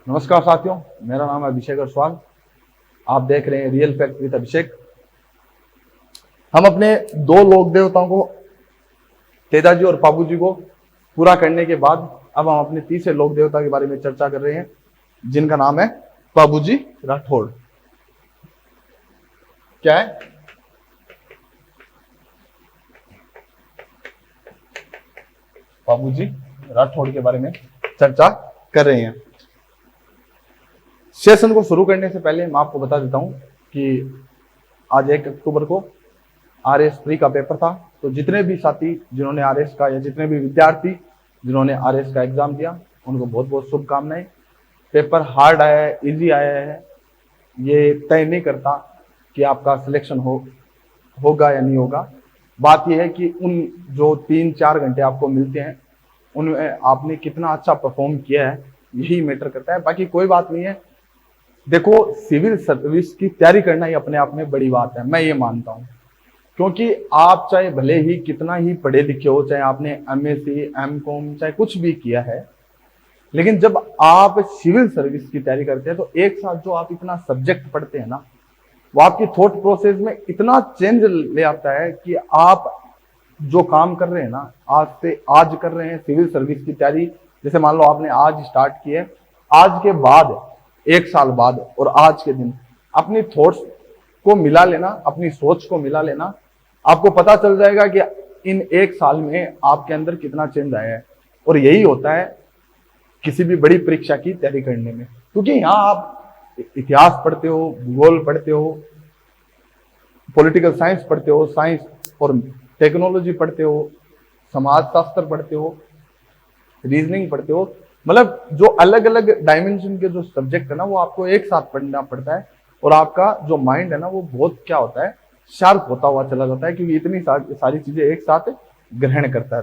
नमस्कार साथियों, मेरा नाम है अभिषेक अरसवाल। आप देख रहे हैं रियल फैक्ट विद अभिषेक। हम अपने दो लोक देवताओं को, तेजा जी और पाबू जी को पूरा करने के बाद अब हम अपने तीसरे लोक देवता के बारे में चर्चा कर रहे हैं, जिनका नाम है पाबू जी राठौड़। क्या है? पाबू जी राठौड़ के बारे में चर्चा कर रहे हैं। सेशन को शुरू करने से पहले मैं आपको बता देता हूं कि आज 1 अक्टूबर को RS प्री का पेपर था। तो जितने भी साथी जिन्होंने RS का या जितने भी विद्यार्थी जिन्होंने RS का एग्जाम दिया, उनको बहुत बहुत शुभकामनाएं। पेपर हार्ड आया है, इजी आया है, ये तय नहीं करता कि आपका सिलेक्शन होगा या नहीं होगा। बात यह है कि उन जो 3-4 घंटे आपको मिलते हैं उनमें आपने कितना अच्छा परफॉर्म किया है, यही मैटर करता है। बाकी कोई बात नहीं है। देखो, सिविल सर्विस की तैयारी करना ही अपने आप में बड़ी बात है, मैं ये मानता हूँ। क्योंकि आप चाहे भले ही कितना ही पढ़े लिखे हो, चाहे आपने MSc MCom चाहे कुछ भी किया है, लेकिन जब आप सिविल सर्विस की तैयारी करते हैं तो एक साथ जो आप इतना सब्जेक्ट पढ़ते हैं ना, वो आपकी थॉट प्रोसेस में इतना चेंज ले आता है कि आप जो काम कर रहे हैं ना, आज कर रहे हैं सिविल सर्विस की तैयारी, जैसे मान लो आपने आज स्टार्ट की है, आज के बाद 1 साल बाद और आज के दिन अपनी थॉट्स को मिला लेना, अपनी सोच को मिला लेना, आपको पता चल जाएगा कि इन 1 साल में आपके अंदर कितना चेंज आया है। और यही होता है किसी भी बड़ी परीक्षा की तैयारी करने में, क्योंकि यहाँ आप इतिहास पढ़ते हो, भूगोल पढ़ते हो, पॉलिटिकल साइंस पढ़ते हो, साइंस और टेक्नोलॉजी पढ़ते हो, समाज शास्त्र पढ़ते हो, रीजनिंग पढ़ते हो, मतलब जो अलग अलग डायमेंशन के जो सब्जेक्ट है ना, वो आपको एक साथ पढ़ना पड़ता है। और आपका जो माइंड है ना, वो बहुत क्या होता है, शार्प होता हुआ चला जाता है, क्योंकि इतनी सारी चीजें एक साथ ग्रहण करता है।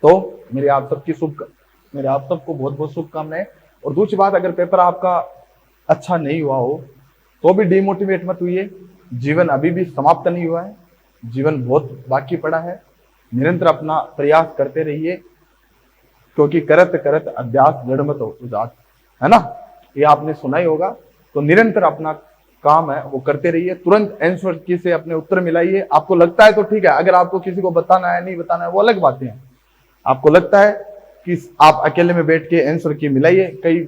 तो मेरे आप सबको बहुत बहुत शुभकामनाएं। और दूसरी बात, अगर पेपर आपका अच्छा नहीं हुआ हो तो भी डिमोटिवेट मत होइए। जीवन अभी भी समाप्त नहीं हुआ है, जीवन बहुत बाकी पड़ा है। निरंतर अपना प्रयास करते रहिए, क्योंकि करत करत अभ्यास जड़मत उजात, है ना, ये आपने सुना ही होगा। तो निरंतर अपना काम है वो करते रहिए, तुरंत आंसर की से अपने उत्तर मिलाइए। आपको लगता है तो ठीक है, अगर आपको किसी को बताना है नहीं बताना है वो अलग बातें हैं। आपको लगता है कि आप अकेले में बैठ के आंसर की मिलाइए। कई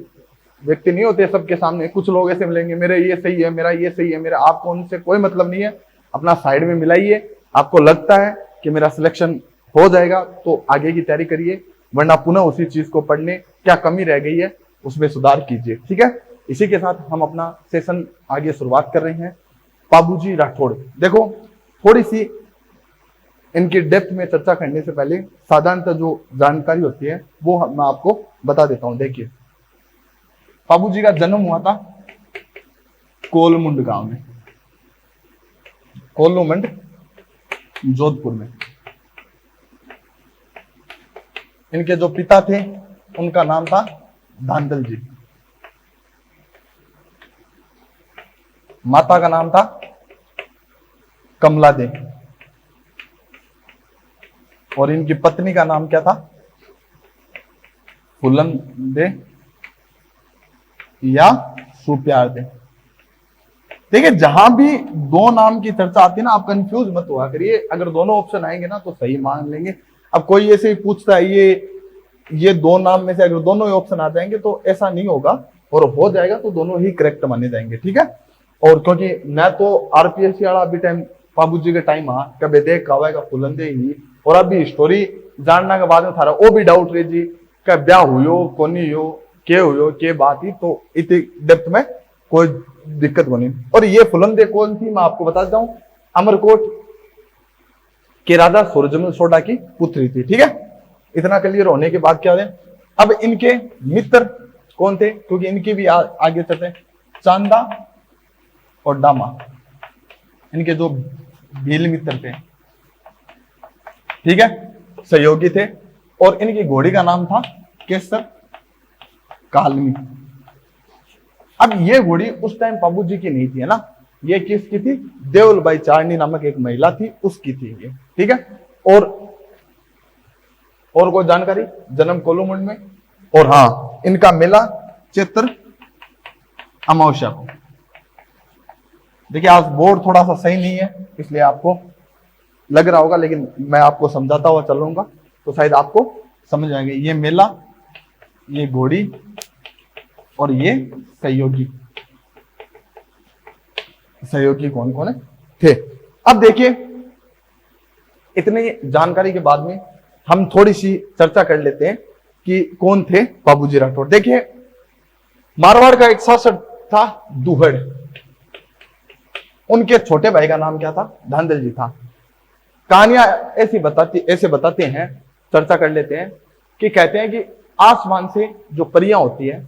व्यक्ति नहीं होते सबके सामने, कुछ लोग ऐसे मिलेंगे, मेरे ये सही है, मेरा ये सही है, मेरा, आपको उनसे कोई मतलब नहीं है। अपना साइड में मिलाइए। आपको लगता है कि मेरा सिलेक्शन हो जाएगा तो आगे की तैयारी करिए, वरना पुनः उसी चीज को पढ़ने, क्या कमी रह गई है उसमें सुधार कीजिए। ठीक है, इसी के साथ हम अपना सेशन आगे शुरुआत कर रहे हैं। पाबू जी राठौड़, देखो थोड़ी सी इनकी डेप्थ में चर्चा करने से पहले साधारणतः जो जानकारी होती है वो मैं आपको बता देता हूं। देखिए, पाबू जी का जन्म हुआ था कोलमुंड गांव में, कोलमुंड जोधपुर में। इनके जो पिता थे उनका नाम था धांधल जी, माता का नाम था कमला दे, और इनकी पत्नी का नाम क्या था, फूलन दे या सुप्यार दे। देखिए, जहां भी दो नाम की चर्चा आती है ना, आप कंफ्यूज मत हुआ करिए। अगर दोनों ऑप्शन आएंगे ना तो सही मान लेंगे। अब कोई ऐसे ही पूछता है ये 2 नाम में से अगर दोनों ही ऑप्शन आ जाएंगे तो ऐसा नहीं होगा, और हो जाएगा तो दोनों ही करेक्ट माने जाएंगे। ठीक है, और क्योंकि मैं तो RPSC वाला अभी टाइम बाबू जी के टाइम कभी देख का फुलंदे ही, और अभी स्टोरी जानना के बाद में थारा वो भी डाउट रही जी क्या ब्याह हुयो कोनी हुयो के बात ही, तो इतनी डेप्थ में कोई दिक्कत बनी। और ये फुलंदे कौन थी मैं आपको बता देता हूं, अमरकोट के राजा सूरजमल सोडा की पुत्री थी। ठीक है, इतना क्लियर होने के बाद क्या है, अब इनके मित्र कौन थे, क्योंकि इनके भी आगे चलते हैं, चांदा और डामा, इनके जो भील मित्र थे, ठीक है, सहयोगी थे। और इनकी घोड़ी का नाम था केसर कालमी। अब ये घोड़ी उस टाइम बाबू जी की नहीं थी, है ना, ये किसकी थी, देवलबाई चारनी नामक एक महिला थी, उसकी थी ये। ठीक है, और कोई जानकारी, जन्म कोलुमुंड में, और हाँ, इनका मेला चैत्र अमावस्या को। देखिए आज बोर्ड थोड़ा सा सही नहीं है इसलिए आपको लग रहा होगा, लेकिन मैं आपको समझाता हुआ चलूंगा तो शायद आपको समझ आएंगे। ये मेला, ये घोड़ी और ये सहयोगी। सहयोगी कौन कौन है थे। अब देखिए इतनी जानकारी के बाद में हम थोड़ी सी चर्चा कर लेते हैं कि कौन थे बाबूजी राठौड़। देखिए मारवाड़ का एक शासक था दुहड़, उनके छोटे भाई का नाम क्या था, धांधल जी था। कहानियां ऐसे बताते हैं, चर्चा कर लेते हैं कि कहते हैं कि आसमान से जो परियां होती है,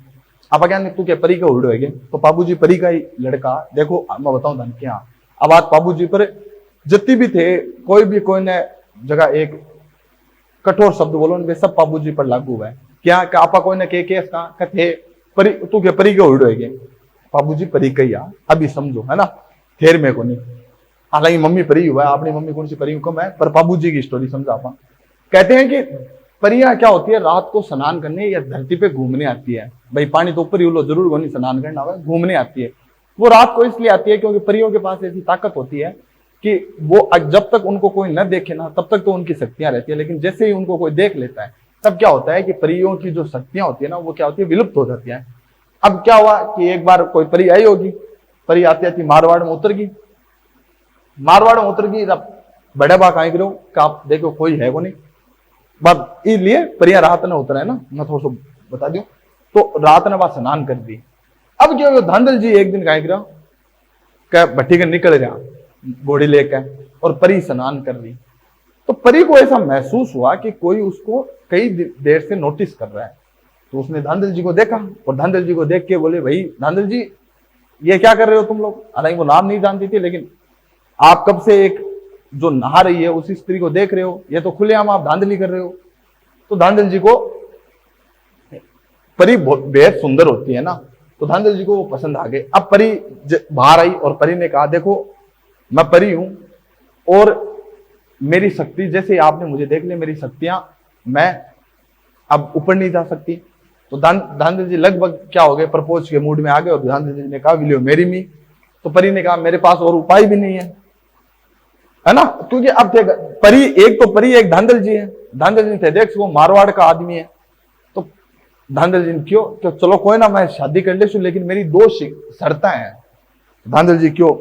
आप क्या तू क्या परी का उड़ होगे, तो बाबूजी परी का ही लड़का। देखो मैं बताऊं धन के यहाँ अब आज बाबूजी पर जितनी भी थे, कोई ने जगह एक कठोर शब्द बोलो वे सब बाबूजी पर लागू हुआ है। क्या आपा कोई ने के केस का कथे परी तू के परी के उड़ होगे, बाबूजी परी का ही आ, अभी समझो है ना, फेर में को नहीं। हालांकि मम्मी परी हुआ है, अपनी मम्मी कौन सी परी कम है, पर बाबूजी की स्टोरी समझा पा। कहते हैं कि परियां क्या होती है, रात को स्नान करने या धरती पे घूमने आती है। भाई पानी तो ऊपर ही उलो जरूर नहीं स्नान करना होगा, घूमने आती है। वो रात को इसलिए आती है क्योंकि परियों के पास ऐसी ताकत होती है कि वो जब तक उनको कोई न देखे ना तब तक तो उनकी शक्तियां रहती है, लेकिन जैसे ही उनको कोई देख लेता है तब क्या होता है कि परियों की जो शक्तियां होती है ना वो क्या होती है, विलुप्त हो जाती है। अब क्या हुआ कि एक बार कोई परी आई होगी, परी आती आती मारवाड़ में उतर गई। मारवाड़ में उतर गई, बड़े बा कहीं करो कि आप देखो कोई है वो नहीं, बस इसलिए परियां रात ने उतरा है ना, मैं थोड़ा सा बता दूं। तो रात ने बात स्नान कर दी। अब क्या हुआ, धांधल जी एक दिन कहीं करा भट्टी का निकल गया घोड़ी लेकर और परी स्नान कर रही। तो परी को ऐसा महसूस हुआ कि कोई उसको कई देर से नोटिस कर रहा है। तो उसने धांधल जी को देखा और धांधल जी को देख के बोले, भाई धांधल जी ये क्या कर रहे हो तुम लोग। हालांकि वो नाम नहीं जानती थी, लेकिन आप कब से एक जो नहा रही है उसी स्त्री को देख रहे हो, ये तो खुलेआम आप धांधली कर रहे हो। तो धांधल जी को परी बेहद सुंदर होती है ना, तो धांधल जी को वो पसंद आ गए। अब परी बाहर आई और परी ने कहा, देखो मैं परी हूं और मेरी शक्ति जैसे आपने मुझे देख लिया, मेरी शक्तियां मैं अब ऊपर नहीं जा सकती। तो धांधल जी लगभग क्या हो गए, प्रपोज के मूड में आ गए और धांधल जी ने कहा, विलियो मेरी मी। तो परी ने कहा, मेरे पास और उपाय भी नहीं है ना, क्योंकि अब परी एक तो परी एक धांधल जी है। धांधल जी थे देख वो मारवाड़ का आदमी है। तो धांधल जी क्यों, तो चलो कोई ना मैं शादी कर ले, लेकिन मेरी दो शर्तें हैं। धांधल जी क्यों,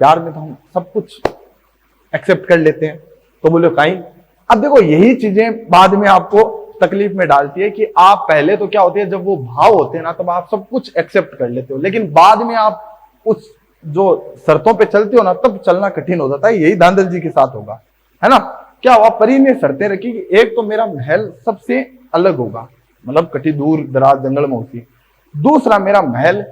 प्यार में तो हम सब कुछ एक्सेप्ट कर लेते हैं। तो बोले कहीं। अब देखो यही चीजें बाद में आपको तकलीफ में डालती है कि आप पहले तो क्या होती है, जब वो भाव होते हैं ना तब आप सब कुछ एक्सेप्ट कर लेते हो, लेकिन बाद में आप उस जो शर्तों पे चलते हो ना तब चलना कठिन हो जाता है। यही धांधल जी के साथ होगा, है ना। क्या हुआ, परी ने शर्तें रखी कि एक तो मेरा महल सबसे अलग होगा, मतलब कटी दूर दराज जंगल में होती। दूसरा मेरा महल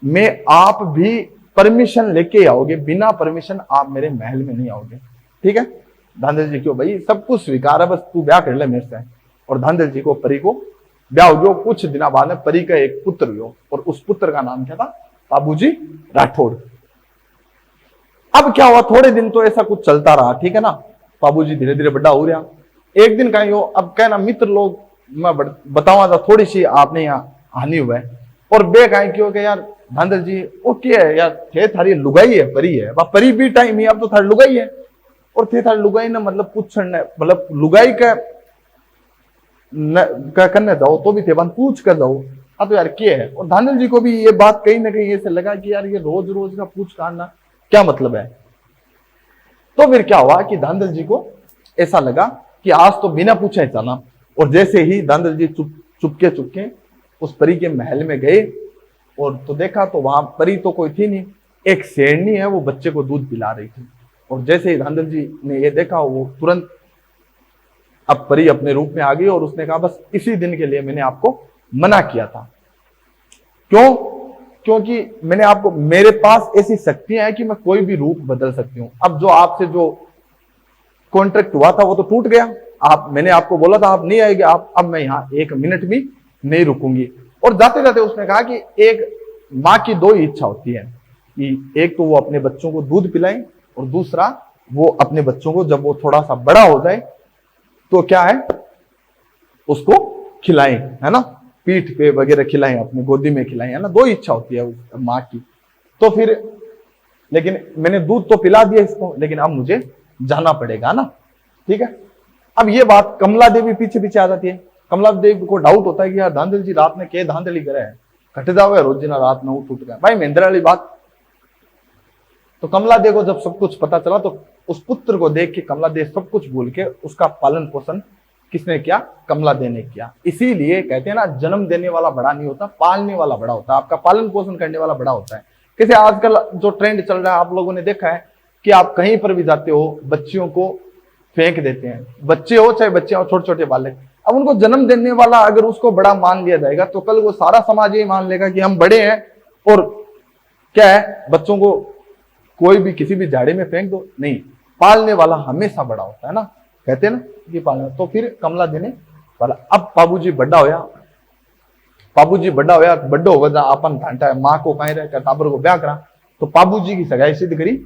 में आप भी परमिशन लेके आओगे, बिना परमिशन आप मेरे महल में नहीं आओगे, ठीक है। धांधल जी क्यों, भाई सब कुछ स्वीकार है, बस तू ब्याह कर ले मेरे से। और धांधल जी को परी को ब्याह हो गया। कुछ दिनों बाद में परी का एक पुत्र हुआ और उस पुत्र का नाम क्या था, बाबूजी राठौड़। अब क्या हुआ, थोड़े दिन तो ऐसा कुछ चलता रहा, ठीक है ना। बाबूजी धीरे धीरे बड़ा हो रहा। एक दिन कहीं हो, अब कहना मित्र लोग मैं बताऊंगा था थोड़ी सी आपने यहाँ हानि हुआ है। और बे कहीं क्यों कि यार धांधल जी वो क्या है यार, थे थारी लुगाई है परी है, परी भी टाइम ही अब तो थारी लुगाई है। और थे थारी लुगाई ना मतलब पूछने, मतलब लुगाई का करने जाओ तो भी थे पूछ कर जाओ, अब तो यार क्या है। और धांधल जी को भी ये बात कहीं ना कहीं ऐसे लगा कि यार ये रोज रोज का पूछ करना क्या मतलब है। तो फिर क्या हुआ कि धांधल जी को ऐसा लगा कि आज तो बिना पूछे चला। और जैसे ही धांधल जी चुपके उस परी के महल में गए और तो देखा तो वहां परी तो कोई थी नहीं, एक शेरनी है वो बच्चे को दूध पिला रही थी। और जैसे ही धांधल जी ने ये देखा वो तुरंत, अब परी अपने रूप में आ गई और उसने कहा बस इसी दिन के लिए मैंने आपको मना किया था। क्यों, क्योंकि मैंने आपको, मेरे पास ऐसी शक्तियां हैं कि मैं कोई भी रूप बदल सकती हूँ। अब जो आपसे जो कॉन्ट्रैक्ट हुआ था वो तो टूट गया, मैंने आपको बोला था आप नहीं आएंगे, आप अब मैं यहाँ एक मिनट भी नहीं रुकूंगी। और जाते जाते उसने कहा कि एक माँ की दो ही इच्छा होती है कि एक तो वो अपने बच्चों को दूध पिलाए और दूसरा वो अपने बच्चों को जब वो थोड़ा सा बड़ा हो जाए तो क्या है उसको खिलाएं, है ना। पीठ पे वगैरह खिलाएं, अपनी गोदी में खिलाएं, है ना, दो ही इच्छा होती है माँ की। तो फिर लेकिन मैंने दूध तो पिला दिया इसको, लेकिन अब मुझे जाना पड़ेगा ना, ठीक है। अब ये बात कमला देवी पीछे पीछे आ जाती है। कमला देवी को डाउट होता है कि यार धांधली जी रात में के धांधली करे है, घट जाओ रोज ना रात में उठ गए भाई, महेंद्र वाली बात। तो कमला देवी को जब सब कुछ पता चला तो उस पुत्र को देख के कमला देवी सब कुछ भूल के उसका पालन पोषण किसने किया? कमला देवी ने किया। इसीलिए कहते हैं ना, जन्म देने वाला बड़ा नहीं होता, पालने वाला बड़ा होता है, आपका पालन पोषण करने वाला बड़ा होता है। कैसे आजकल जो ट्रेंड चल रहा है, आप लोगों ने देखा है कि आप कहीं पर भी जाते हो बच्चियों को फेंक देते हैं, बच्चे हो चाहे बच्चे हो, छोटे छोटे बालक। अब उनको जन्म देने वाला अगर उसको बड़ा मान लिया जाएगा तो कल वो सारा समाज ये मान लेगा कि हम बड़े हैं, और क्या है, बच्चों को कोई भी किसी भी झाड़ी में फेंक दो, नहीं, पालने वाला हमेशा बड़ा होता है ना, कहते हैं ना कि पालने। तो फिर कमला देने वाला। अब बाबूजी बड़ा होया, बाबूजी बड़ा होया, बड्डो होगा अपन घंटा है, माँ को कहीं रह टाबर को ब्याह करा, तो बाबूजी की सगाई सिद्ध करी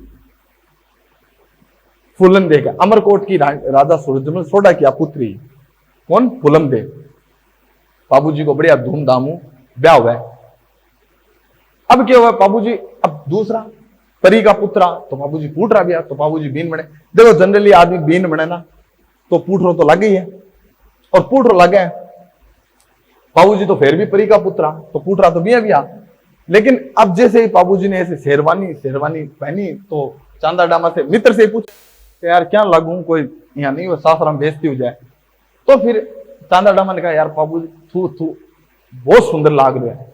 फूलन दे के, अमरकोट की राजा सूरजमल सोडा की पुत्री, कौन? फूलन दे। बाबूजी को बढ़िया धूमधाम ब्याह हुआ है। अब क्या हुआ, बाबूजी अब दूसरा परी का पुत्रा, तो बाबूजी पूट रहा ब्याह, तो बाबूजी बीन बने। देखो जनरली आदमी बीन बने ना तो पूटरो तो लग गई है, और पूटरो लगे है, बाबूजी तो फिर भी परी का पुत्रा, तो पूट रहा तो बिया। लेकिन अब जैसे ही बाबूजी ने ऐसे शेरवानी पहनी तो चांदा डामा से मित्र से पूछ यार क्या लगूं, कोई यहाँ नहीं, वो सासराम बेइज्जती हो जाए। तो फिर चांदा डामा ने कहा यार बाबूजी थू बहुत सुंदर लाग रहे हैं,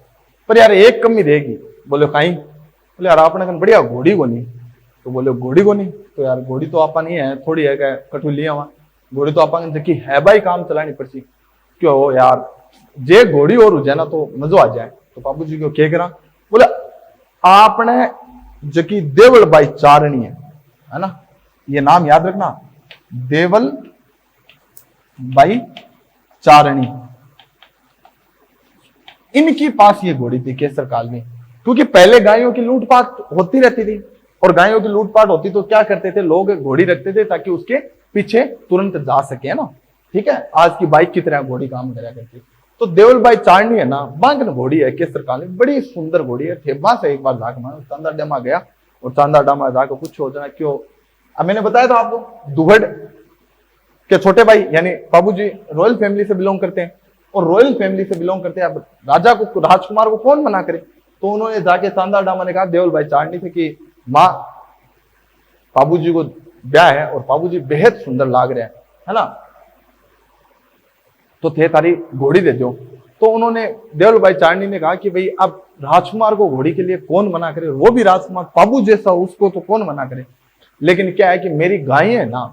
पर यार एक कमी रहेगी। बोले कहीं? बोले यार आपने कहा बढ़िया घोड़ी को नहीं। तो बोले घोड़ी को नहीं? तो यार घोड़ी तो आपा नहीं है, थोड़ी है क्या कटुली वहां, घोड़ी तो आपा जबकि है भाई काम चलानी पड़ती, क्यों हो यार, जे घोड़ी और हो जाए ना तो मजो आ जाए। तो बाबूजी को क्या करा? बोले आपने जबकि देवल बाई चारणी है ना, ये नाम याद रखना, देवल बाई चारणी, इनकी पास ये घोड़ी थी केसर काल में। क्योंकि पहले गायों की लूटपाट होती रहती थी, और गायों की लूटपाट होती तो क्या करते थे लोग, घोड़ी रखते थे ताकि उसके पीछे तुरंत जा सके ना, ठीक है, आज की बाइक की तरह घोड़ी काम करा करती। तो देवल बाई चारणी है ना, बांकन घोड़ी है केसर काल में, बड़ी सुंदर घोड़ी है। थेबा से एक बार जाकर मैं चांदा डामा गया, और चांदा डामा जाकर पूछो जना क्यों। अब मैंने बताया था आपको, दुहड़ के छोटे भाई यानी बाबूजी रॉयल फैमिली से बिलोंग करते हैं, और रॉयल फैमिली से बिलोंग करते हैं। अब राजा को, राजकुमार को कौन मना करे? तो उन्होंने जाके चांदा डामा ने कहा देवल भाई चारणी से कि माँ बाबूजी को ब्याह है, और बाबूजी बेहद सुंदर लाग रहे हैं, है ना, तो थे तारी घोड़ी दे दो। तो उन्होंने देवल भाई चारणी ने कहा कि भाई अब राजकुमार को घोड़ी के लिए कौन मना करे, वो भी राजकुमार बाबू जैसा, उसको तो कौन मना करे। लेकिन क्या है कि मेरी गायें है ना,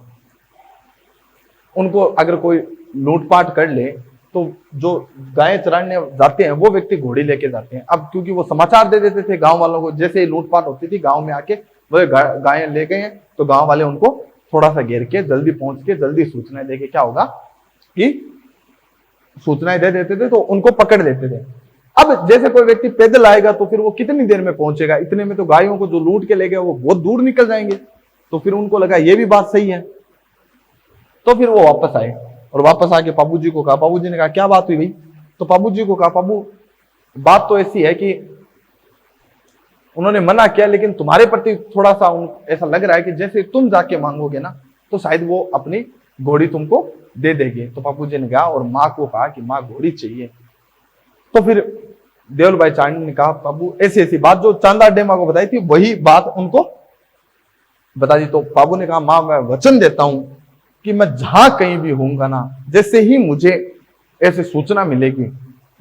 उनको अगर कोई लूटपाट कर ले तो जो गायें चराने जाते हैं वो व्यक्ति घोड़ी लेके जाते हैं। अब क्योंकि वो समाचार दे देते थे गांव वालों को, जैसे ही लूटपाट होती थी गांव में आके वो गायें ले गए हैं, तो गांव वाले उनको थोड़ा सा घेर के जल्दी पहुंच के जल्दी सूचनाएं देके क्या होगा कि सूचनाएं दे देते थे, तो उनको पकड़ लेते थे। अब जैसे कोई व्यक्ति पैदल आएगा तो फिर वो कितनी देर में पहुंचेगा, इतने में तो गायों को जो लूट के ले गए वो बहुत दूर निकल जाएंगे। तो फिर उनको लगा ये भी बात सही है, तो फिर वो वापस आए, और वापस आके बाबूजी को कहा। बाबूजी ने कहा क्या बात हुई भाई? तो बाबूजी को कहा बाबू बात तो ऐसी है कि उन्होंने मना किया, लेकिन तुम्हारे प्रति थोड़ा सा ऐसा लग रहा है कि जैसे तुम जाके मांगोगे ना तो शायद वो अपनी घोड़ी तुमको दे देंगे। तो बाबूजी ने कहा और माँ को कहा कि माँ घोड़ी चाहिए। तो फिर देवल भाई चांदी ने कहा बाबू ऐसी ऐसी बात जो चांदा डेमा को बताई थी वही बात उनको बता दी। तो बाबू ने कहा माँ मैं वचन देता हूं कि मैं जहां कहीं भी होऊंगा ना, जैसे ही मुझे ऐसे सूचना मिलेगी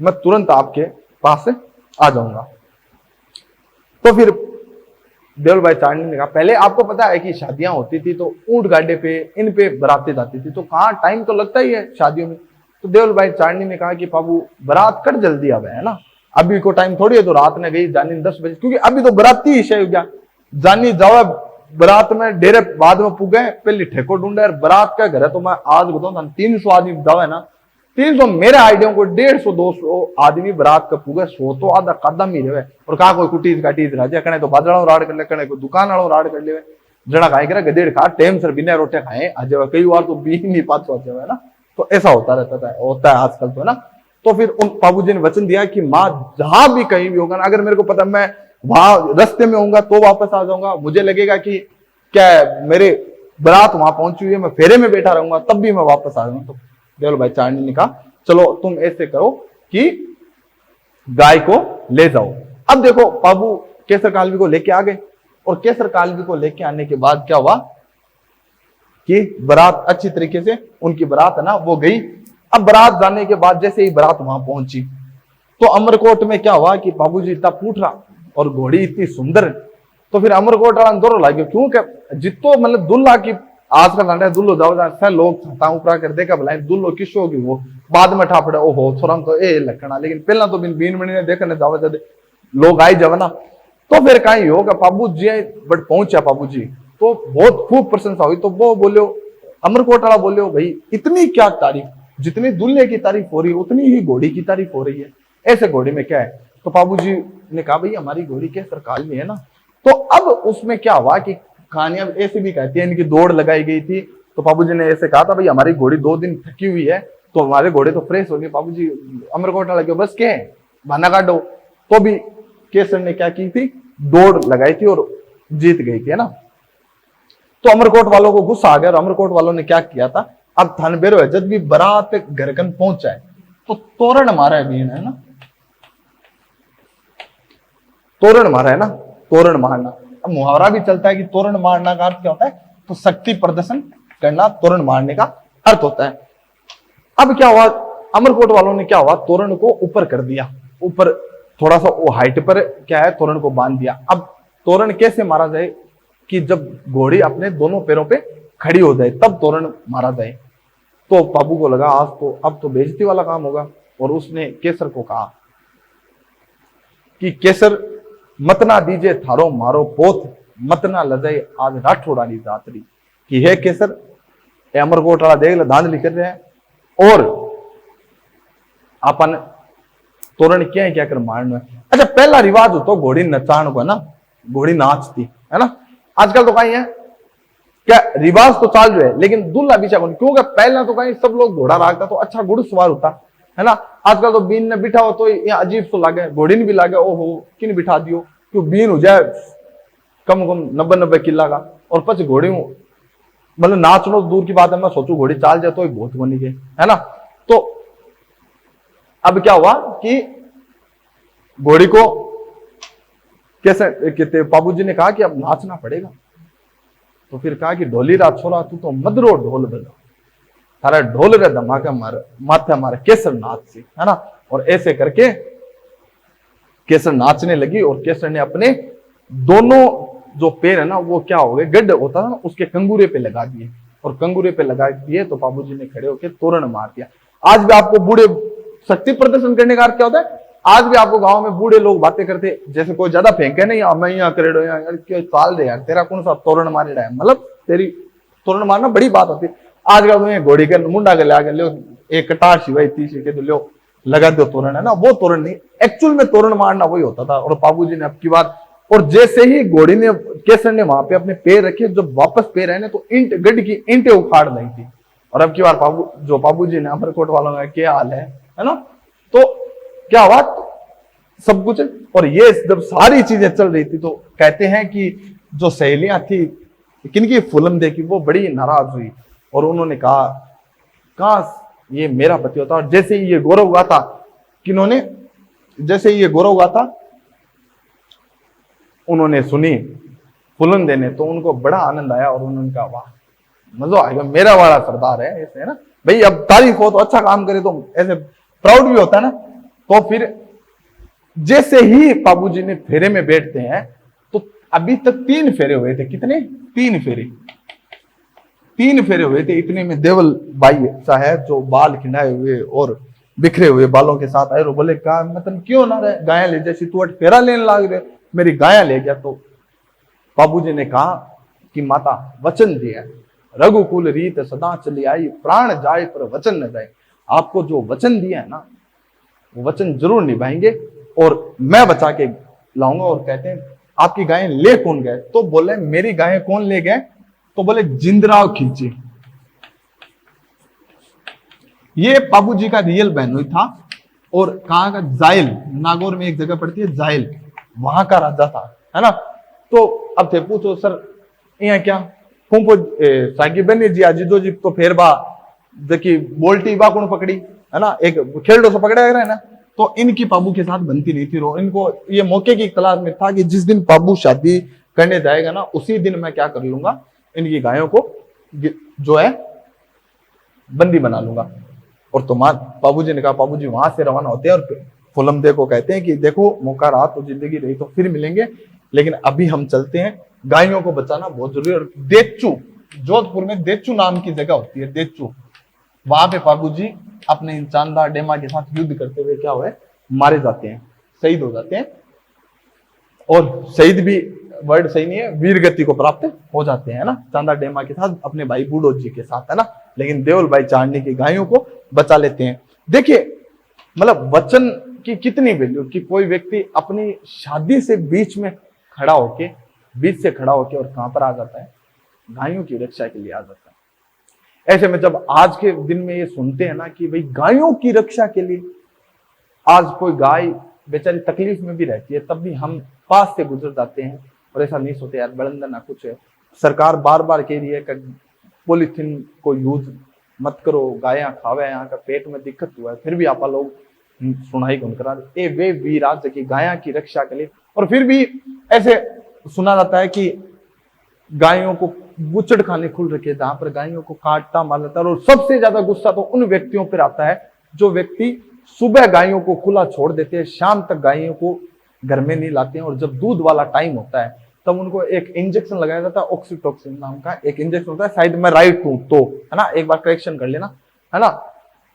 मैं तुरंत आपके पास से आ जाऊंगा। तो फिर देवल भाई चांदी ने कहा पहले आपको पता है कि शादियां होती थी तो ऊंट गाड़े पे इन पे बरातें जाती थी, तो कहाँ टाइम तो लगता ही है शादियों में। तो देवल भाई चांदी ने कहा कि बाबू बारात कर जल्दी आवे है ना, अभी को टाइम थोड़ी है, तो रात ने गई जानी 10 बजे, क्योंकि अभी तो बराती ही हो गया, जानी जावा बारात में डेरे बाद में पुगे पहले ठेको ढूंढे। बारात का घर है तो मैं आज बताऊं 300 आदमी जावे ना, 300 मेरे आइडिया को 150-200 आदमी बारात का पुगे, 100 तो आधा कदम ही रहे। और कहा कोई कुटीज काटीज राजा कने तो बादलों राड़ कर ले, कने कोई दुकान वालों राड़ कर ले, जना खाए करे गदेड़ खा टेम सर बिना रोटे खाए आज कई बार तो भी नहीं पास हो जाए ना। तो ऐसा होता रहता था, होता है आजकल तो है ना। तो फिर उन बाबूजी ने वचन दिया कि माँ जहां भी कहीं भी होगा ना, अगर मेरे को पता मैं वहां रास्ते में होऊंगा तो वापस आ जाऊंगा, मुझे लगेगा कि क्या मेरे बारात वहां पहुंची हुई है, मैं फेरे में बैठा रहूंगा, तब भी मैं वापस आ जाऊंगा। तो देवल भाई चांडनी ने कहा चलो तुम ऐसे करो कि गाय को ले जाओ। अब देखो बाबू केसर कालवी को लेके आ गए, और केसर कालवी को लेके आने के बाद क्या हुआ कि बारात अच्छी तरीके से उनकी बारात है ना वो गई। अब बारात जाने के बाद जैसे ही बारात वहां पहुंची तो अमरकोट में क्या हुआ कि बाबूजी इतना पूछ रहा और घोड़ी इतनी सुंदर, तो फिर अमरकोट वाला अंदर लागे, क्योंकि जितो मतलब दुल्ला की आज का लाडा दुल्लो जाओ लोग छता ऊपरा कर देगा भला दुल्लो किस होगी, वो बाद में ठापड़े ओहो छोरा तो ए लखना, लेकिन पहला तो बिन बीन महीने देखने जावे जब लोग आई जावे ना, तो फिर कहीं होगा बाबू जी बट पहुंचा बाबू जी तो बहुत खूब प्रशंसा हुई। तो वो बोले अमरकोट वाला बोले भाई इतनी क्या तारीफ, जितनी दुल्हे की तारीफ हो रही है उतनी ही घोड़ी की तारीफ हो रही है, ऐसे घोड़ी में क्या है। तो बाबूजी ने कहा भाई हमारी घोड़ी केसर कालवी है ना। तो अब उसमें क्या हुआ कि कहानियां ऐसी भी कहती है इनकी दौड़ लगाई गई थी। तो बाबूजी ने ऐसे कहा था भाई हमारी घोड़ी 2 दिन थकी हुई है तो हमारे घोड़े तो फ्रेश हो गए। बाबूजी अमरकोट लगे बस के बहाना काटो, तो भी केसर ने क्या की थी दौड़ लगाई थी और जीत गई थी, है ना। तो अमरकोट वालों को गुस्सा आ गया और अमरकोट वालों ने क्या किया था, अब थन बेरो है जब भी बारात घरकन पहुंचा है तो तोरण मारा है बीन, है ना, तोरण मारा है ना, तोरण मारना। अब मुहावरा भी चलता है कि तोरण मारना का अर्थ क्या होता है, तो शक्ति प्रदर्शन करना तोरण मारने का अर्थ होता है। अब क्या हुआ अमरकोट वालों ने क्या हुआ तोरण को ऊपर कर दिया, ऊपर थोड़ा सा वो हाइट पर क्या है तोरण को बांध दिया। अब तोरण कैसे मारा जाए कि जब घोड़ी अपने दोनों पैरों पे खड़ी हो जाए तब तोरण मारा जाए। तो बाबू को लगा आज तो अब तो बेइज्जती वाला काम होगा, और उसने केसर को कहा कि केसर मत ना दीजिए थारो मारो पोथ, मत ना लजाए आज राठौड़ानी जातरी, कि हे केसर अमरकोट वाला देख ल धांधली कर रहे हैं और अपन तोरण क्या कर मारना है। अच्छा पहला रिवाज हो तो घोड़ी नचाण को है ना, घोड़ी नाचती है ना। आजकल तो कहीं है क्या रिवाज तो चाल रहे है लेकिन दुल्ला बिछा कौन, क्योंकि पहला तो कहीं सब लोग घोड़ा राखता तो अच्छा घुड़सवार होता है ना। आजकल तो बीन ने बिठा हो तो ये अजीब तो लागे, घोड़ी ने भी लागे ओहो किन बिठा दियो, क्यों बीन हो जाए कम 90 किला का और पच घोड़ी मतलब नाचनो दूर की बात है, मैं सोचू घोड़ी चाल जाए तो बहुत बनी गई है ना। तो अब क्या हुआ कि घोड़ी को कैसे कहते बाबूजी ने कहा कि अब नाचना पड़ेगा। तो फिर कहा कि ढोली रात छोरा तू तो मदरो ढोल बजा, थारा ढोल रे धमाका मारे माथे हमारे केसर नाच सी, है ना। और ऐसे करके केसर नाचने लगी और केसर ने अपने दोनों जो पैर है ना वो क्या हो गए गड्ढ होता था ना उसके कंगूरे पे लगा दिए, और कंगूरे पे लगा दिए तो बाबूजी ने खड़े होकर तोरण मार दिया। आज भी आपको बूढ़े शक्ति प्रदर्शन करने का अर्थ क्या होता है, आज भी आपको गांव में बूढ़े लोग बातें करते जैसे कोई ज्यादा फेंके नहीं मैं यहाँ करेडो यार क्या चाल दे यार तेरा कौन सा तोरण मारे रहा है, मतलब तेरी तोरण मारना बड़ी बात होती है। आज का तुम्हें घोड़ी के मुंडा के ले लो एक कटार सिवाय तीसरी के लो लगा दो तोरण, है ना, वो तोरण नहीं, एक्चुअल में तोरण मारना वही होता था। और बाबूजी ने अब की बात, और जैसे ही घोड़ी ने केसर ने वहां पे अपने पैर रखे जब वापस पैर आए तो ईंट गड्ढ की ईंटें उखाड़ दी थी। और अब की बार बाबूजी ने अमरकोट वालों का क्या हाल है ना। तो क्या हुआ सब कुछ, और ये जब सारी चीजें चल रही थी तो कहते हैं कि जो सहेलियां थी किनकी फुलम देखी वो बड़ी नाराज हुई और उन्होंने कहा काश ये मेरा पति होता। और जैसे ही ये गौरव गाथा किन्होंने जैसे ही ये गौरव गाथा उन्होंने सुनी फुलन देने तो उनको बड़ा आनंद आया और उन्होंने कहा वाह मजा आएगा मेरा वाला सरदार है ऐसे, है ना भाई। अब तारीफ हो तो अच्छा काम करे तो ऐसे प्राउड भी होता है ना। तो फिर जैसे ही बाबूजी ने फेरे में बैठते हैं तो अभी तक 3 फेरे हुए थे, कितने 3 फेरे हुए थे। इतने में देवल भाई साहब जो बाल खिंडाए हुए और बिखरे हुए बालों के साथ आए, बोले कहा मतलब क्यों ना रहे गाया ले जैसी तू फेरा लेने लाग रहे मेरी गाया ले गया। तो बाबूजी ने कहा कि माता वचन दिया रघुकुल रीत सदा चली आई, प्राण जाए पर वचन न जाए। आपको जो वचन दिया है ना वो वचन जरूर निभाएंगे और मैं बचा के लाऊंगा। और कहते हैं आपकी गायें ले कौन गए, तो बोले मेरी गायें कौन ले गए, तो बोले जिंदराव खींचे। ये बाबूजी का रियल बहनोई था और कहाँ का, जाइल, नागौर में एक जगह पड़ती है जाइल, वहां का राजा था, है ना। तो अब थे पूछो सर यहाँ क्या कुंपो सागी बने जी आजीजो जी तो फेर बा देखी बोल्टी बा कौन पकड़ी, है ना, एक खेलडो से पकड़ा है ना। तो इनकी पाबू के साथ बनती नहीं थी, रो इनको ये मौके की तलाश में था कि जिस दिन पाबू शादी करने जाएगा ना उसी दिन मैं क्या कर लूंगा, इनकी गायों को जो है बंदी बना लूंगा। और तुम्हारे बाबूजी ने कहा, बाबूजी वहां से रवाना होते हैं और फुलमदे को कहते हैं कि देखो मौका रहा तो जिंदगी रही तो फिर मिलेंगे, लेकिन अभी हम चलते हैं, गायों को बचाना बहुत जरूरी है। और देचू, जोधपुर में देचू नाम की जगह होती है, देचू, वहां पे बाबूजी अपने इन चांदा डेमा के साथ युद्ध करते हुए क्या हुए, मारे जाते हैं, शहीद हो जाते हैं। और शहीद भी वर्ड सही नहीं है, वीर गति को प्राप्त हो जाते हैं ना, चांदा डेमा के साथ अपने भाई बूढ़ो जी के साथ, है ना। लेकिन देवल भाई चांदनी की गायों को बचा लेते हैं। देखिए मतलब वचन की कितनी वैल्यू कि कोई व्यक्ति अपनी शादी से बीच में खड़ा होके, बीच से खड़ा होके और कहां पर आ जाता है, गायों की रक्षा के लिए आ जाता है। ऐसे में जब आज के दिन में ये सुनते हैं ना कि भाई गायों की रक्षा के लिए, आज कोई गाय बेचारी तकलीफ में भी रहती है तब भी हम पास से गुजर जाते हैं और ऐसा नहीं सोचते यार बलंदा ना कुछ है। सरकार बार बार कह रही है कि पॉलीथीन को यूज मत करो, गायां खावे, यहाँ का पेट में दिक्कत हुआ है, फिर भी आप लोग सुनाई कौन करा। ए वे वीराज की गाया की रक्षा के लिए, और फिर भी ऐसे सुना जाता है कि गायों को बुचड़ खाने खुल रखे जहां पर गायों को काटता मार जाता है। और सबसे ज्यादा गुस्सा तो उन व्यक्तियों पर आता है जो व्यक्ति सुबह गायों को खुला छोड़ देते हैं, शाम तक गायों को घर में नहीं लाते हैं, और जब दूध वाला टाइम होता है तब उनको एक इंजेक्शन लगाया जाता है, ऑक्सीटोसिन नाम का एक इंजेक्शन होता है, शायद मैं राइट हूं तो, है ना, एक बार करेक्शन कर लेना, है ना।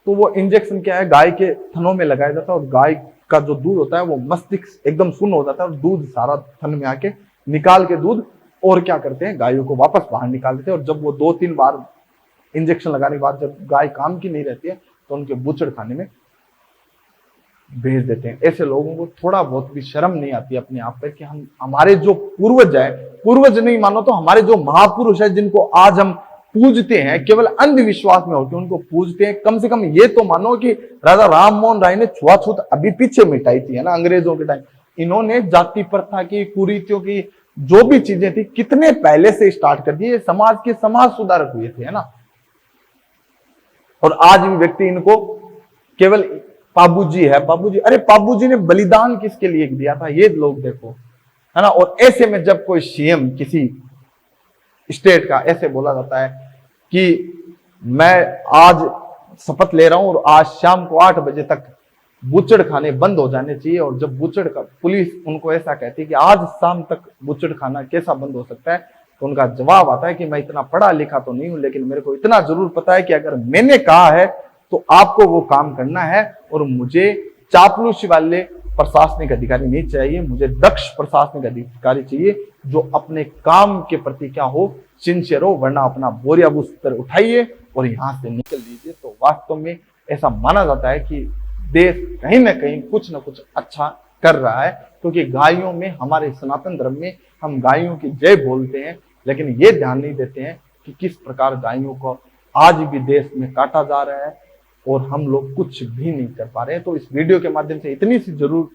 तो वो इंजेक्शन क्या है, गाय के थनों में लगाया जाता है और गाय का जो दूध होता है वो मस्तिष्क एकदम शून्य हो जाता है और दूध सारा थन में आके निकाल के दूध, और क्या करते हैं गायों को वापस बाहर निकाल देते हैं। और जब वो 2-3 बार इंजेक्शन लगाने के बाद जब गाय काम की नहीं रहती है तो उनके बुचड़ खाने में भेज देते हैं। ऐसे लोगों को थोड़ा बहुत भी शर्म नहीं आती अपने आप पर कि हम, हमारे जो पूर्वज है, पूर्वज नहीं मानो तो हमारे जो महापुरुष है जिनको आज हम पूजते हैं, केवल अंधविश्वास में होकर उनको पूजते हैं, कम से कम ये तो मानो कि राजा राम मोहन राय ने छुआछूत अभी पीछे मिटाई थी, है ना, अंग्रेजों के टाइम। इन्होंने जाति प्रथा की, कुरीतियों की जो भी चीजें थी कितने पहले से स्टार्ट कर दिए, समाज के समाज सुधारक हुए थे, है ना। और आज भी व्यक्ति इनको केवल बाबूजी है, बाबूजी, अरे बाबूजी ने बलिदान किसके लिए दिया था ये लोग देखो, है ना। और ऐसे में जब कोई सीएम किसी स्टेट का ऐसे बोला जाता है कि मैं आज शपथ ले रहा हूं और आज शाम को 8 बजे तक बुचड़ खाने बंद हो जाने चाहिए, और जब बुचड़ का पुलिस उनको ऐसा कहती है कि आज शाम तक बुचड़ खाना कैसा बंद हो सकता है, तो उनका जवाब आता है कि मैं इतना पढ़ा लिखा तो नहीं हूं, लेकिन मेरे को इतना जरूर पता है कि अगर मैंने कहा है तो आपको वो काम करना है, और मुझे चापलूसी वाले प्रशासनिक अधिकारी नहीं चाहिए, मुझे दक्ष प्रशासनिक अधिकारी चाहिए जो अपने काम के प्रति क्या हो, सिंसियर हो, वरना अपना बोरिया बुस्तर उठाइए और यहां से निकल लीजिए। तो वास्तव में ऐसा माना जाता है कि देश कहीं ना कहीं कुछ ना कुछ अच्छा कर रहा है, क्योंकि गायों में, हमारे सनातन धर्म में हम गायों की जय बोलते हैं, लेकिन ये ध्यान नहीं देते हैं कि किस प्रकार गायों को आज भी देश में काटा जा रहा है और हम लोग कुछ भी नहीं कर पा रहे हैं। तो इस वीडियो के माध्यम से इतनी सी जरूर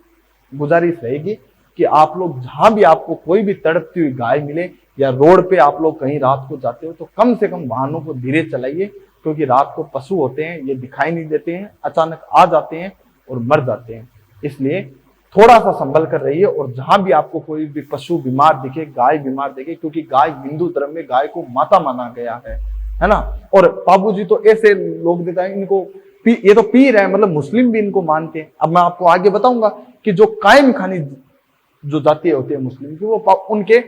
गुजारिश रहेगी कि आप लोग जहां भी आपको कोई भी तड़पती हुई गाय मिले, या रोड पे आप लोग कहीं रात को जाते हो, तो कम से कम वाहनों को धीरे चलाइए, क्योंकि रात को पशु होते हैं, ये दिखाई नहीं देते हैं, अचानक आ जाते हैं और मर जाते हैं। इसलिए थोड़ा सा संभल कर रहिए, और जहां भी आपको कोई भी पशु बीमार दिखे, गाय बीमार दिखे, क्योंकि गाय, हिंदू धर्म में गाय को माता माना गया है ना। और बाबूजी तो ऐसे लोग देता है, इनको ये तो पीर है, मतलब मुस्लिम भी इनको मानते हैं। अब मैं आपको आगे बताऊंगा कि जो कायम खानी जो जाति होती है मुस्लिम की, वो उनके,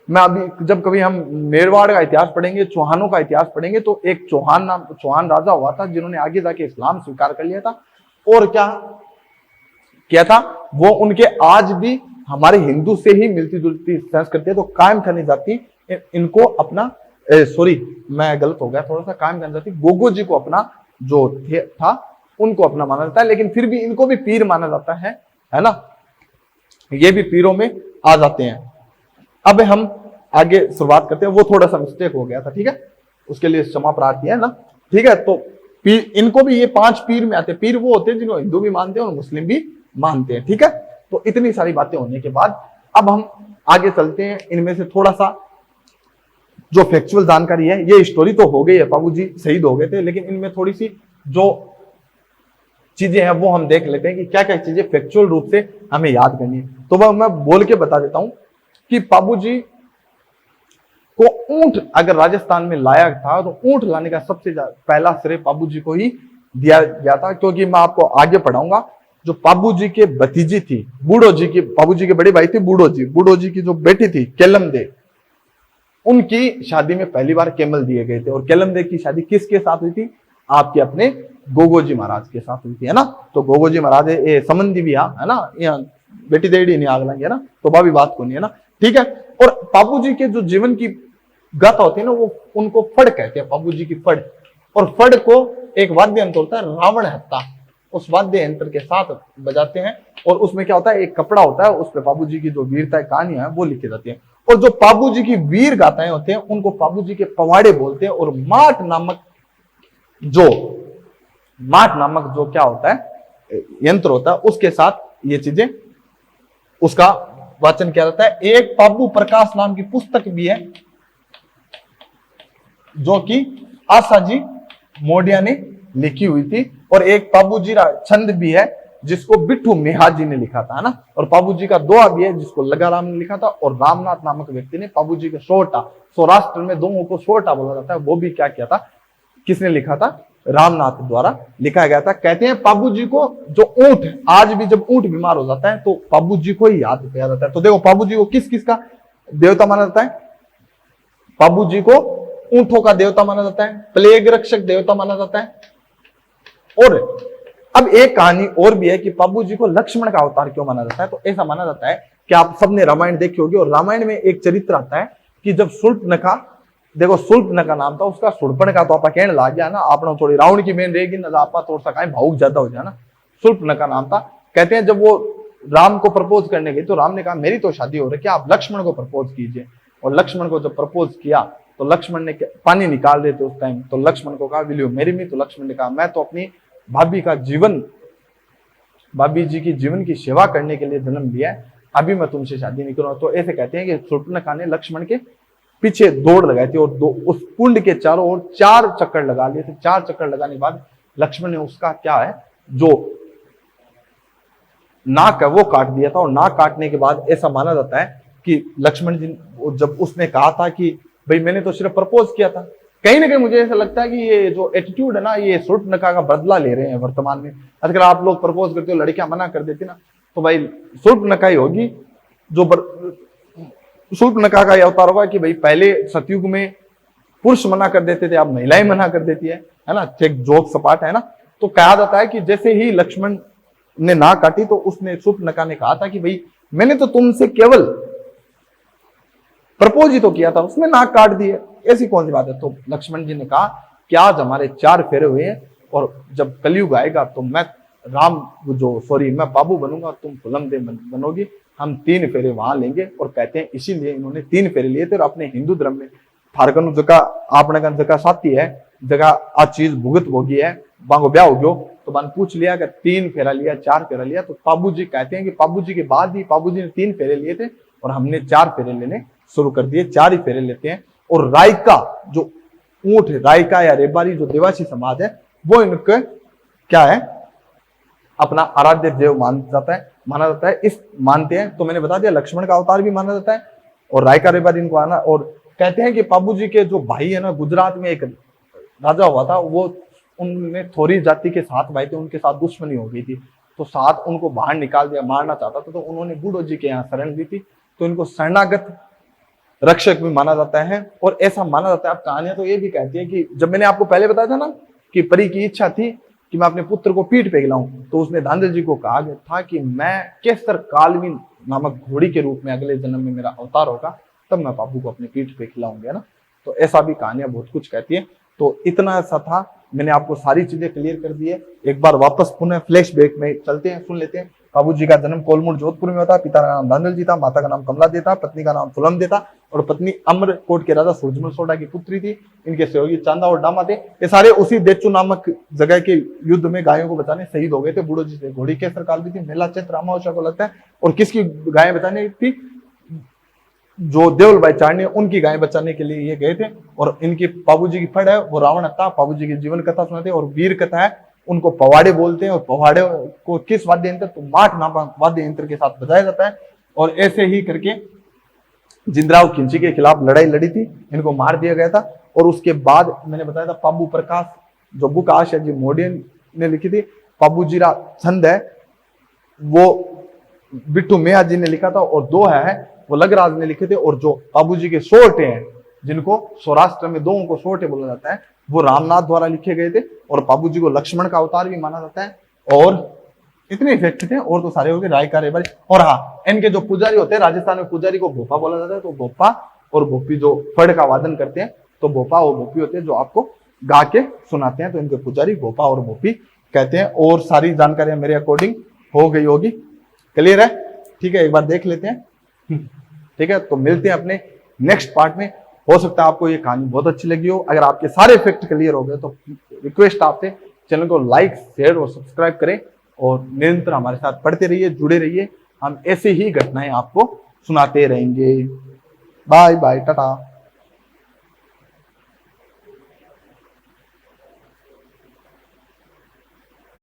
मैं अभी जब कभी हम मेरवाड़ का इतिहास पढ़ेंगे, चौहानों का इतिहास पढ़ेंगे, तो एक चौहान राजा हुआ था जिन्होंने आगे जाके इस्लाम स्वीकार कर लिया था, और क्या था वो, उनके आज भी हमारे हिंदू से ही मिलती जुलती संस्कृति है। तो कायम खानी जाति इनको अपना, सॉरी मैं गलत हो गया थोड़ा सा, कायम खानी जाति गोगो जी को अपना जो था उनको अपना माना जाता है, लेकिन फिर भी इनको भी पीर माना जाता है ना, ये भी पीरों में आ जाते हैं। अब हम आगे शुरुआत करते हैं, वो थोड़ा सा मिस्टेक हो गया था, ठीक है, उसके लिए क्षमा प्रार्थी है ना, ठीक है। तो पीर, इनको भी ये 5 पीर में आते हैं। पीर वो होते हैं जिन्होंने हिंदू भी मानते हैं और मुस्लिम भी मानते हैं, ठीक है। तो इतनी सारी बातें होने के बाद अब हम आगे चलते हैं। इनमें से थोड़ा सा जो फैक्चुअल जानकारी है, ये स्टोरी तो हो गई है, बाबू जी शहीद हो गए थे, लेकिन इनमें थोड़ी सी जो चीजें हैं वो हम देख लेते हैं कि क्या क्या चीजें फैक्चुअल रूप से हमें याद करनी है। तो वह मैं बोल के बता देता हूं कि बाबू जी को ऊंट अगर राजस्थान में लाया था तो ऊंट लाने का सबसे पहला श्रेय बाबू जी को ही दिया गया था, क्योंकि मैं आपको आगे पढ़ाऊंगा। जो बाबू जी के भतीजी थी बूढ़ो जी की, बाबू जी के बड़े भाई थे बूढ़ो जी की जो बेटी थी केलम दे, उनकी शादी में पहली बार केमल दिए गए थे। और केलम दे की शादी किसके साथ हुई थी? आपके अपने गोगोजी महाराज के साथ हुई थी, है ना। तो गोगोजी महाराज ये संबंधी भी है ना, यहाँ बेटी देड़ी नहीं आग लगी, है ना, तो भाभी बात को नहीं, है ना, ठीक है। और बाबू जी के जो जीवन की गाथा होती है ना, वो उनको फड़ कहते हैं, बाबू जी की फड़। और फड़ को एक वाद्य यंत्र होता है रावण हत्ता, उस वाद्य यंत्र के साथ बजाते हैं। और उसमें क्या होता है, एक कपड़ा होता है, उस पर बाबू जी की जो वीरता कहानियां हैं वो लिखी जाती है। और जो बाबू जी की वीर गाथाएं होते हैं उनको बाबू जी के पवाड़े बोलते हैं। और माट नामक जो क्या होता है यंत्र होता है, उसके साथ ये चीजें उसका वाचन किया जाता है। एक बाबू प्रकाश नाम की पुस्तक भी है जो कि आसाजी मोडिया ने लिखी हुई थी। और एक बाबूजी छंद भी है जिसको बिट्ठू मेहाजी ने लिखा था, है ना। और बाबूजी का दोहा भी है जिसको लगाराम ने लिखा था। और रामनाथ नामक व्यक्ति ने बाबूजी का सोहटा, सौराष्ट्र में दोनों को सोहटा बोला जाता है, वो भी क्या किया था, किसने लिखा था? रामनाथ द्वारा लिखा गया था। कहते हैं बाबूजी को जो ऊंट, आज भी जब ऊंट बीमार हो जाता है तो बाबूजी को ही याद किया जाता है। तो देखो बाबूजी को किस किस का देवता माना जाता है? बाबूजी को ऊंटों का देवता माना जाता है, प्लेग रक्षक देवता माना जाता है। और अब एक कहानी और भी है कि बाबू जी को लक्ष्मण का अवतार क्यों माना जाता है। तो ऐसा माना जाता है कि आप सबने रामायण देखी होगी, और रामायण में एक चरित्र आता है कि जब सुल्पनखा, देखो सुल्पनखा नाम था उसका, सुड़पनखा तो आप कहने लग गया ना, आपने थोड़ी रावण की मेन रहेगी ना, आप थोड़ा सा कहीं भावुक ज्यादा हो जाए ना। सुल्पनखा नाम था। कहते हैं जब वो राम को प्रपोज करने गई तो राम ने कहा मेरी तो शादी हो रही है, आप लक्ष्मण को प्रपोज कीजिए। और लक्ष्मण को जब प्रपोज किया तो लक्ष्मण ने पानी निकाल रहे थे उस टाइम, तो लक्ष्मण को कहा विल यू मैरी मी? तो लक्ष्मण ने कहा मैं तो अपनी भाभी जी की जीवन की सेवा करने के लिए जन्म लिया है, अभी मैं तुमसे शादी नहीं करूंगा। तो ऐसे कहते हैं कि शूर्पणखा ने लक्ष्मण के पीछे दौड़ लगाई थी और उस कुंड के चारों ओर 4 चक्कर लगा लिए थे। 4 चक्कर लगाने के बाद लक्ष्मण ने उसका क्या है जो नाक है वो काट दिया था। और नाक काटने के बाद ऐसा माना जाता है कि लक्ष्मण जी जब उसने कहा था कि भाई मैंने तो सिर्फ प्रपोज किया था, कहीं ना कहीं मुझे ऐसा लगता है कि ये जो एटीट्यूड है ना, ये शूर्पणखा का बदला ले रहे हैं वर्तमान में। अगर आप लोग प्रपोज करते हो लड़कियां मना कर देती ना, तो भाई शूर्पणखा ही होगी जो शूर्पणखा का यह अवतार होगा कि भाई पहले सतयुग में पुरुष मना कर देते थे, अब महिलाएं मना कर देती है ना। एक जोक सपाट है ना। तो कहा जाता है कि जैसे ही लक्ष्मण ने नाक काटी तो उसने शूर्पणखा ने कहा था कि भाई मैंने तो तुमसे केवल प्रपोज ही तो किया था, उसमें नाक काट दिए, ऐसी कौन सी बात है। तो लक्ष्मण जी ने कहा कि आज हमारे 4 फेरे हुए हैं और जब कलयुग आएगा तो मैं मैं बाबू बनूंगा, तुम फुलम दे बनोगी, हम 3 फेरे वहां लेंगे। और कहते हैं इसीलिए इन्होंने 3 फेरे लिए थे। और अपने हिंदू धर्म में फारकन जगह आपने जगह साथी है, जगह आज चीज भुगत भोगी है, बांगो ब्याह हो गयो, तो बन पूछ लिया कि 3 फेरा लिया 4 फेरा लिया। तो बाबू जी कहते हैं कि बाबू जी के बाद ही बाबू जी ने 3 फेरे लिए थे और हमने 4 फेरे लेने शुरू कर दिए, 4 ही फेरे लेते हैं। और रायका जो ऊंट है, रायका या रेबारी जो देवासी समाज है, वो इनके क्या है अपना आराध्य देव माना जाता है। इस मानते हैं तो मैंने बता दिया लक्ष्मण का अवतार भी माना जाता है और रायका रेबारी इनको आना। और कहते हैं कि बाबू जी के जो भाई है ना, गुजरात में एक राजा हुआ था, वो उनने थोड़ी जाति के 7 भाई थे, उनके साथ दुश्मनी हो गई थी, तो 7 उनको बाहर निकाल दिया, मारना चाहता था। तो उन्होंने बूढ़ो जी के यहाँ शरण ली थी, तो इनको शरणागत रक्षक भी माना जाता है। और ऐसा माना जाता है, अब कहानियां तो ये भी कहती है कि जब मैंने आपको पहले बताया था ना कि परी की इच्छा थी कि मैं अपने पुत्र को पीठ पे खिलाऊं, तो उसने धांधल जी को कहा गया था कि मैं केसर कालविन नामक घोड़ी के रूप में अगले जन्म में मेरा अवतार होगा, तब मैं बाबू को अपने पीठ पे खिलाऊंगा ना। तो ऐसा भी कहानियां बहुत कुछ कहती है। तो इतना सा था, मैंने आपको सारी चीजें क्लियर कर दी है। एक बार वापस पुनः फ्लैशबैक में चलते हैं, सुन लेते हैं। बाबू जी का जन्म कोलमुड़ जोधपुर में होता। पिता का नाम धांधल जी था, माता का नाम कमला देता, पत्नी का नाम फुलम देता और पत्नी अमरकोट के राजा सूरजमल सोढ़ा की पुत्री थी। इनके सहयोगी चांदा और डामा थे। ये सारे उसी देचू नामक जगह के युद्ध में गायों को बचाने शहीद हो गए थे। बूढ़ो जी से घोड़ी केसर काल भी थी, मेला चैत्र अमावस्या को लगता है। और किसकी गायें बचाने थी? जो देवल भाई चारणी उनकी गायें बचाने के लिए ये गए थे। और इनकी बाबूजी की फड़ है वो रावण हत्या, बाबूजी की जीवन कथा सुनाते हैं। और वीर कथा है, उनको पवाड़े बोलते हैं। और पवाड़े को किस वाद्य यंत्र? तो माठ नामक वाद्य यंत्र के साथ बजाया जाता है। और ऐसे ही करके जिंदराव खिंची के खिलाफ लड़ाई लड़ी थी, इनको मार दिया गया था। और उसके बाद मैंने बताया था पाबू प्रकाश, जो बुक आशा जी मोडियन ने लिखी थी, पाबू जीरा छंद है वो बिट्टू मेहा जी ने लिखा था। और दो है वो लगराज ने लिखे थे। और जो बाबू जी के सोरठे हैं, जिनको सौराष्ट्र में दोओं को सोरठे बोला जाता है, वो रामनाथ द्वारा लिखे गए थे। और बाबू जी को लक्ष्मण का अवतार भी माना जाता है। और इतने इफेक्ट थे, और तो सारे हो गए रायका रेबारी। और हाँ, इनके जो पुजारी होते हैं, राजस्थान में पुजारी को भोपा बोला जाता है। तो भोपा और भोपी जो फड़ का वादन करते हैं, तो भोपा और भोपी होते हैं जो आपको गा के सुनाते हैं। तो इनके पुजारी भोपा और भोपी कहते हैं। और सारी जानकारियां मेरे अकॉर्डिंग हो गई होगी। क्लियर है? ठीक है, एक बार देख लेते हैं। ठीक है, तो मिलते हैं अपने नेक्स्ट पार्ट में। हो सकता है आपको ये कहानी बहुत अच्छी लगी हो। अगर आपके सारे फैक्ट क्लियर हो गए तो रिक्वेस्ट आपसे चैनल को लाइक, शेयर और सब्सक्राइब करें। और निरंतर हमारे साथ पढ़ते रहिए, जुड़े रहिए। हम ऐसे ही घटनाएं आपको सुनाते रहेंगे। Bye bye, Tata.